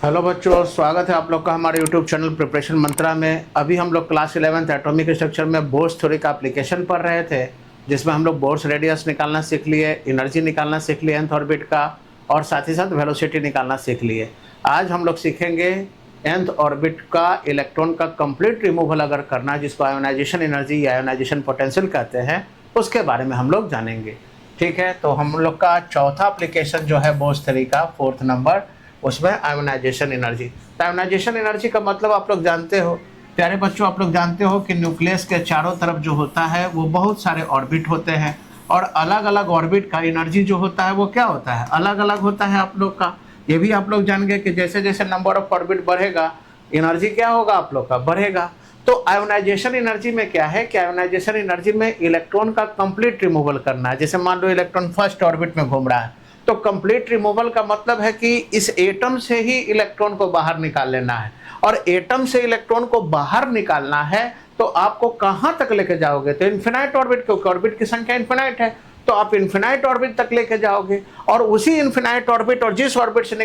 Hello बच्चों, स्वागत है आप लोग का हमारे यूट्यूब चैनल प्रिपरेशन मंत्रा में। अभी हम लोग क्लास 11th एटॉमिक स्ट्रक्चर में बोर्स थ्योरी का एप्लीकेशन पढ़ रहे थे, जिसमें हम लोग बोर्स रेडियस निकालना सीख लिए, एनर्जी निकालना सीख लिए nth ऑर्बिट का, और साथ ही साथ वेलोसिटी निकालना सीख लिए। आज हम लोग सीखेंगे nth ऑर्बिट का इलेक्ट्रॉन का कंप्लीट रिमूवल अगर करना है, जिसको आयोनाइजेशन एनर्जी या आयोनाइजेशन पोटेंशियल कहते हैं, उसके बारे में हम लोग जानेंगे। ठीक है, तो हम लोग का चौथा एप्लीकेशन जो है बोर्स थ्योरी का 4th नंबर, उसमें आयोनाइजेशन एनर्जी। तो आयोनाइजेशन एनर्जी का मतलब आप लोग जानते हो प्यारे बच्चों, आप लोग जानते हो कि न्यूक्लियस के चारों तरफ जो होता है वो बहुत सारे ऑर्बिट होते हैं, और अलग अलग ऑर्बिट का एनर्जी जो होता है वो क्या होता है, अलग अलग होता है आप लोग का। ये भी आप लोग जान गए कि जैसे जैसे नंबर ऑफ ऑर्बिट बढ़ेगा एनर्जी क्या होगा आप लोग का, बढ़ेगा। तो आयोनाइजेशन एनर्जी में क्या है कि आयोनाइजेशन एनर्जी में इलेक्ट्रॉन का कंप्लीट रिमूवल करना है। जैसे मान लो इलेक्ट्रॉन फर्स्ट ऑर्बिट में घूम रहा है, तो कंप्लीट रिमूवल का मतलब है कि इस एटम से ही इलेक्ट्रॉन को बाहर निकाल लेना है, और एटम से इलेक्ट्रॉन को बाहर निकालना है तो आपको कहां तक लेके जाओगे, तो इन्फिनाइट ऑर्बिट, क्योंकि ऑर्बिट की संख्या इन्फिनाइट है, तो आप इन्फिनाइट ऑर्बिट तक लेके जाओगे, और उसी इन्फिनाइट ऑर्बिट और जिस ऑर्बिट से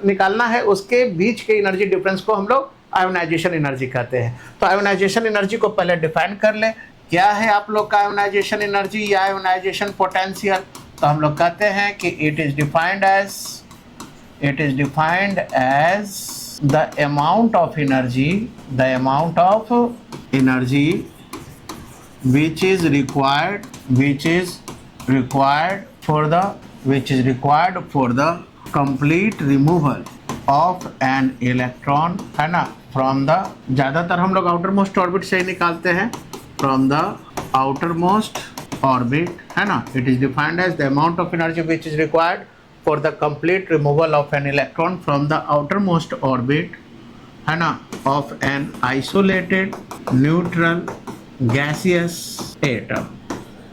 निकालना है उसके बीच के एनर्जी डिफरेंस को हम लोग आयोनाइजेशन एनर्जी कहते हैं। तो आयोनाइजेशन एनर्जी को पहले डिफाइन कर ले, क्या है आप लोग का आयोनाइजेशन एनर्जी या आयोनाइजेशन पोटेंशियल। तो हम लोग कहते हैं कि it is defined as the amount of energy which is required for the complete removal of an electron, है ना, from the, ज़्यादातर हम लोग आउटर मोस्ट ऑर्बिट से ही निकालते हैं, from the outermost orbit, है ना। It is defined as the amount of energy which is required for the complete removal of an electron from the outermost orbit, है ना, of an isolated neutral gaseous atom।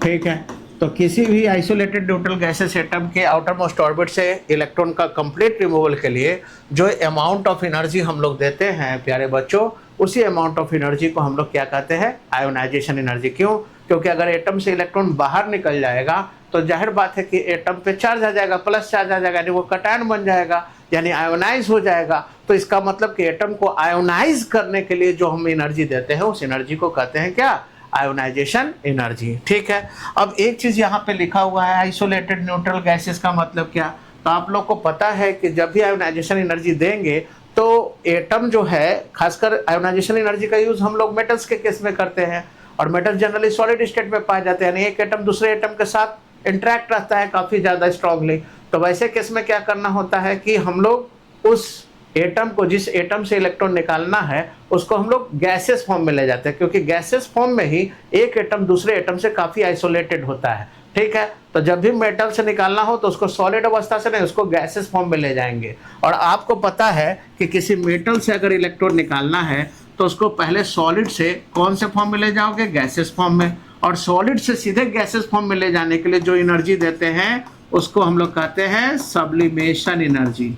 ठीक है, तो किसी भी isolated neutral gases atom के outer most orbit से electron का कंप्लीट रिमूवल के लिए जो अमाउंट ऑफ एनर्जी हम लोग देते हैं प्यारे बच्चों, उसी अमाउंट ऑफ एनर्जी को हम लोग क्या कहते हैं, आयोनाइजेशन एनर्जी। क्यों? क्योंकि अगर एटम से इलेक्ट्रॉन बाहर निकल जाएगा तो जाहिर बात है कि एटम पे चार्ज आ जाएगा, प्लस चार्ज आ जाएगा, यानी वो कटायन बन जाएगा, यानी आयोनाइज हो जाएगा। तो इसका मतलब कि एटम को आयोनाइज करने के लिए जो हम एनर्जी देते हैं उस एनर्जी को कहते हैं क्या, आयोनाइजेशन एनर्जी। ठीक है, अब एक चीज यहाँ पे लिखा हुआ है आइसोलेटेड न्यूट्रल गैसेस का मतलब क्या। तो आप लोग को पता है कि जब भी आयोनाइजेशन एनर्जी देंगे तो एटम जो है, खासकर आयोनाइजेशन एनर्जी का यूज हम लोग मेटल्स के केस में करते हैं, और मेटल जनरली सॉलिड स्टेट में पाए जाते हैं, यानी एक एटम दूसरे एटम के साथ इंटरेक्ट रहता है काफी ज्यादा स्ट्रांगली। तो वैसे केस में क्या करना होता है कि हम लोग उस एटम को, जिस एटम से इलेक्ट्रॉन निकालना है, उसको हम लोग गैसेस फॉर्म में ले जाते हैं, क्योंकि गैसेस फॉर्म में ही एक एटम दूसरे एटम से काफी आइसोलेटेड होता है। ठीक है, तो जब भी मेटल से निकालना हो तो उसको सॉलिड अवस्था से नहीं, उसको गैसेस फॉर्म में ले जाएंगे। और आपको पता है कि किसी मेटल से अगर इलेक्ट्रॉन निकालना है तो उसको पहले सॉलिड से कौन से फॉर्म में ले जाओगे, गैसेस फॉर्म में, और सॉलिड से सीधे गैसेस फॉर्म में ले जाने के लिए जो एनर्जी देते हैं उसको हम लोग कहते हैं सब्लिमेशन एनर्जी।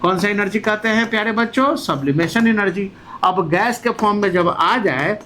कौन सा एनर्जी कहते हैं प्यारे बच्चों, सब्लिमेशन एनर्जी। अब गैस के फॉर्म में जब आ जाए,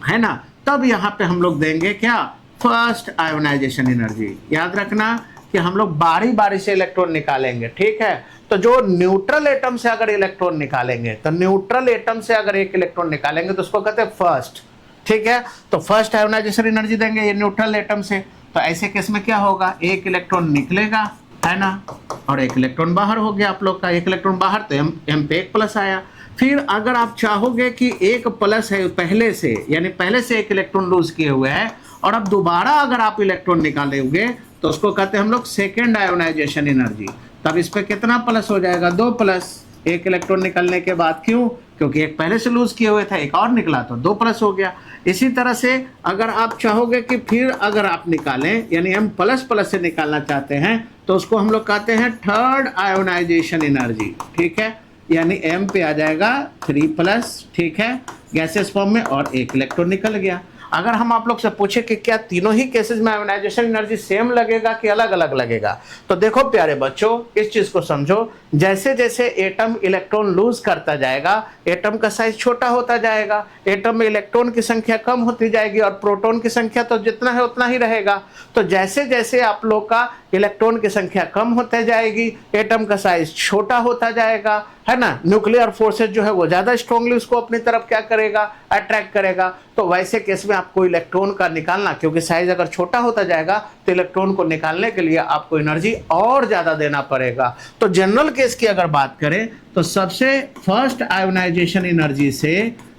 है ना, तब यहाँ पे हम लोग देंगे क्या, फर्स्ट आयोनाइजेशन एनर्जी। याद रखना कि हम लोग बारी बारी से इलेक्ट्रॉन निकालेंगे। ठीक है, तो जो न्यूट्रल एटम से अगर इलेक्ट्रॉन निकालेंगे, तो न्यूट्रल एटम से अगर एक इलेक्ट्रॉन निकालेंगे तो उसको कहते हैं फर्स्ट। ठीक है, तो फर्स्ट आयोनाइजेशन एनर्जी देंगे ये न्यूट्रल एटम से। तो ऐसे केस में क्या होगा, एक इलेक्ट्रॉन निकलेगा, है ना, और एक इलेक्ट्रॉन बाहर हो गया आप लोग का। एक इलेक्ट्रॉन बाहर तो एम पे एक प्लस आया। फिर अगर आप चाहोगे कि एक प्लस है पहले से, यानी पहले से एक इलेक्ट्रॉन लूज किए हुए है, और अब दोबारा अगर आप इलेक्ट्रॉन निकालोगे तो उसको कहते हैं हम लोग सेकेंड आयोनाइजेशन एनर्जी। तब इस पे कितना प्लस हो जाएगा, 2 प्लस, एक इलेक्ट्रॉन निकलने के बाद। क्यों? क्योंकि एक पहले से लूज किए हुए था, एक और निकला तो 2 प्लस हो गया। इसी तरह से अगर आप चाहोगे कि फिर अगर आप निकालें, यानी हम प्लस प्लस से निकालना चाहते हैं, तो उसको हम लोग कहते हैं थर्ड आयोनाइजेशन एनर्जी। ठीक है, यानी एम पे आ जाएगा 3 प्लस, ठीक है, गैसेस फॉर्म में, और एक इलेक्ट्रॉन निकल गया। अगर हम आप लोग से पूछे कि क्या तीनों ही केसेस में आयोनाइजेशन एनर्जी सेम लगेगा कि अलग अलग लगेगा, तो देखो प्यारे बच्चों इस चीज को समझो, जैसे जैसे एटम इलेक्ट्रॉन लूज करता जाएगा, एटम का साइज छोटा होता जाएगा, एटम में इलेक्ट्रॉन की संख्या कम होती जाएगी और प्रोटॉन की संख्या तो जितना है उतना ही रहेगा। तो जैसे जैसे आप लोग का इलेक्ट्रॉन की संख्या कम होते जाएगी, एटम का साइज छोटा होता जाएगा, है ना। न्यूक्लियर फोर्सेज जो है वो ज़्यादा स्ट्रांगली उसको अपनी तरफ क्या करेगा, अट्रैक्ट करेगा। तो वैसे केस में आपको इलेक्ट्रॉन का निकालना, क्योंकि साइज अगर छोटा होता जाएगा तो इलेक्ट्रॉन को निकालने के लिए आपको एनर्जी और ज़्यादा देना पड़ेगा। तो जनरल केस की अगर बात करें तो सबसे फर्स्ट आयोनाइजेशन एनर्जी से,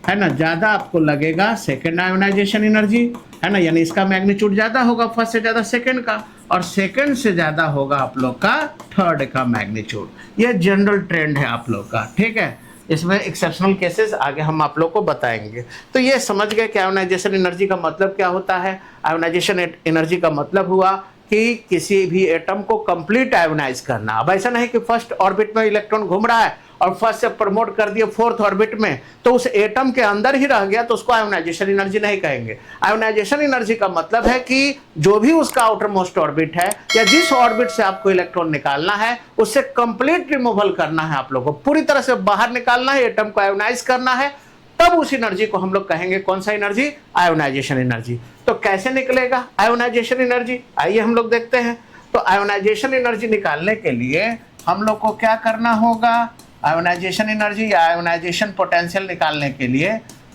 है ना, ज़्यादा आपको लगेगा सेकेंड आयोनाइजेशन एनर्जी, है ना, यानी इसका मैग्नीट्यूड ज़्यादा होगा फर्स्ट से ज़्यादा सेकेंड का, और सेकेंड से ज़्यादा होगा आप लोग का थर्ड का मैग्नीट्यूड। ये जनरल ट्रेंड है आप लोग का, ठीक है। इसमें एक्सेप्शनल केसेस आगे हम आप लोग को बताएंगे। तो ये समझ गए कि आयोनाइजेशन एनर्जी का मतलब क्या होता है। आयोनाइजेशन एनर्जी का मतलब हुआ कि किसी भी एटम को कंप्लीट आयोनाइज करना। अब ऐसा नहीं कि फर्स्ट ऑर्बिट में इलेक्ट्रॉन घूम रहा है और फर्स्ट से प्रमोट कर दिए फोर्थ ऑर्बिट में तो उस एटम के अंदर ही रह गया, तो उसको आयोनाइजेशन एनर्जी नहीं कहेंगे। आयोनाइजेशन एनर्जी का मतलब है कि जो भी उसका आउटर मोस्ट ऑर्बिट है या जिस ऑर्बिट से आपको इलेक्ट्रॉन निकालना है उससे कंप्लीट रिमूवल करना है, आप लोग को पूरी तरह से बाहर निकालना है, एटम को आयोनाइज करना है, तब उस एनर्जी को हम लोग कहेंगे कौन सा एनर्जी, आयोनाइजेशन एनर्जी। तो कैसे निकलेगा आयोनाइजेशन एनर्जी, आइए हम लोग देखते हैं। तो आयोनाइजेशन एनर्जी निकालने के लिए हम लोग को क्या करना होगा, आयोनाइजेशन एनर्जी या आयोनाइजेशन पोटेंशियल निकालने के लिए,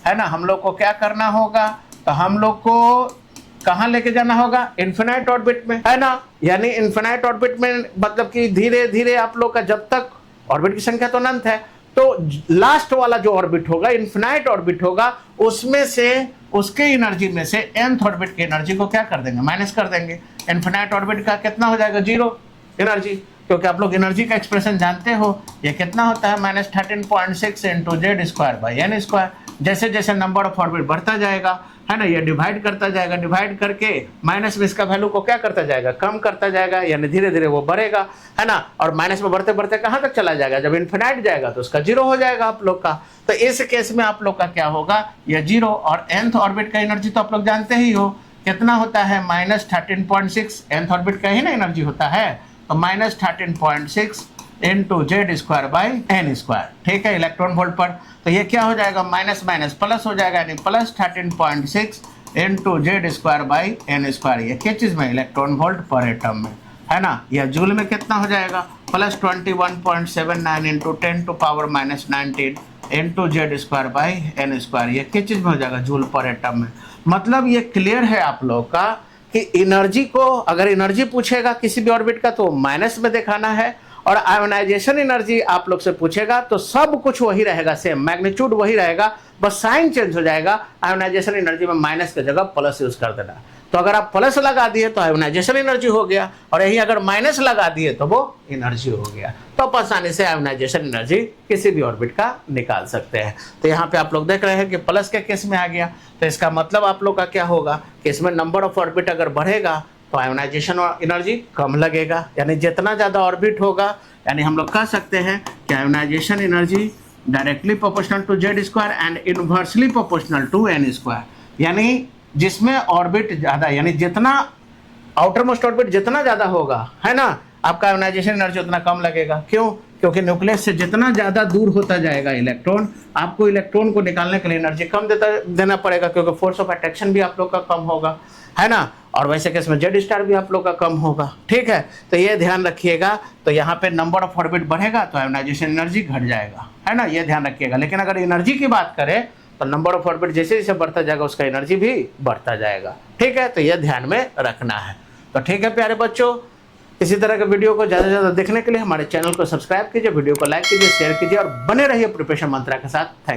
है ना, हम लोग को क्या करना होगा, तो हम लोग को कहाँ लेके जाना होगा, इन्फिनाइट ऑर्बिट में, है ना। यानी इन्फिनाइट ऑर्बिट में मतलब कि धीरे धीरे आप लोग का, जब तक ऑर्बिट की संख्या तो अनंत है, तो लास्ट वाला जो ऑर्बिट होगा, इन्फिनाइट ऑर्बिट होगा, उसमें से उसके एनर्जी में से nth ऑर्बिट की एनर्जी को क्या कर देंगे, माइनस कर देंगे। इन्फिनाइट ऑर्बिट का कितना हो जाएगा, 0 एनर्जी, क्योंकि आप लोग एनर्जी का एक्सप्रेशन जानते हो, ये कितना होता है, -13.6 into Z square by n square. जैसे जैसे नंबर ऑफ ऑर्बिट बढ़ता जाएगा, है ना, ये डिवाइड करता जाएगा, डिवाइड करके माइनस में इसका वैल्यू को क्या करता जाएगा, कम करता जाएगा, यानी धीरे धीरे वो बढ़ेगा, है ना। और माइनस में बढ़ते बढ़ते कहाँ तक चला जाएगा, जब इन्फिनाइट जाएगा तो उसका 0 हो जाएगा आप लोग का। तो इस केस में आप लोग का क्या होगा, ये 0। और nth ऑर्बिट का एनर्जी तो आप लोग जानते ही हो कितना होता है, -13.6 nth ऑर्बिट का ही ना एनर्जी होता है, तो -13.6 into Z square by n square, ठीक है, इलेक्ट्रॉन वोल्ट पर। तो ये क्या हो जाएगा, माइनस माइनस प्लस हो जाएगा, यानी +13.6 into Z square by n square. ये किस चीज़ में, इलेक्ट्रॉन वोल्ट पर एटम में, है ना। यह जूल में कितना हो जाएगा, +21.79 into 10⁻⁻19 into Z square by n square. ये किस चीज़ में हो जाएगा, जूल पर एटम में। मतलब ये क्लियर है आप लोग का कि एनर्जी को, अगर एनर्जी पूछेगा किसी भी ऑर्बिट का तो माइनस में दिखाना है, और आयोनाइजेशन एनर्जी आप लोग से पूछेगा तो सब कुछ वही रहेगा, सेम मैग्नीट्यूड वही रहेगा, बस साइन चेंज हो जाएगा। आयोनाइजेशन एनर्जी में माइनस की जगह प्लस यूज कर देना। तो अगर आप प्लस लगा दिए तो आयोनाइजेशन एनर्जी हो गया, और यही अगर माइनस लगा दिए तो वो एनर्जी हो गया। तो आप आसानी से आयोनाइजेशन एनर्जी किसी भी ऑर्बिट का निकाल सकते हैं। तो यहाँ पे आप लोग देख रहे हैं कि प्लस के केस में आ गया, तो इसका मतलब आप लोग का क्या होगा कि इसमें नंबर ऑफ ऑर्बिट अगर बढ़ेगा तो आयोनाइजेशन एनर्जी कम लगेगा, यानी जितना ज़्यादा ऑर्बिट होगा, यानी हम लोग कह सकते हैं कि ionization energy directly proportional to Z square and inversely proportional to n square. यानी जिसमें ऑर्बिट ज़्यादा, यानी जितना आउटर मोस्ट ऑर्बिट जितना ज़्यादा होगा, है ना, आपका आयोनाइजेशन एनर्जी उतना कम लगेगा। क्यों, क्योंकि न्यूक्लियस से जितना ज़्यादा दूर होता जाएगा इलेक्ट्रॉन, आपको इलेक्ट्रॉन को निकालने के लिए एनर्जी कम देना पड़ेगा, क्योंकि फोर्स ऑफ अट्रैक्शन भी आप लोग का कम होगा, है ना। और वैसे केस में जेड स्टार भी आप लोग का कम होगा, ठीक है। तो ये ध्यान रखिएगा। तो यहाँ पे नंबर ऑफ ऑर्बिट बढ़ेगा तो आयोनाइजेशन एनर्जी घट जाएगा, है ना, ये ध्यान रखिएगा। लेकिन अगर एनर्जी की बात करें तो नंबर ऑफ ऑर्बिट जैसे जैसे बढ़ता जाएगा उसका एनर्जी भी बढ़ता जाएगा, ठीक है। तो ये ध्यान में रखना है। तो ठीक है प्यारे बच्चों, इसी तरह के वीडियो को ज़्यादा से ज़्यादा देखने के लिए हमारे चैनल को सब्सक्राइब कीजिए, वीडियो को लाइक कीजिए, शेयर कीजिए और बने रहिए प्रिपरेशन मंत्रा के साथ। Thank you.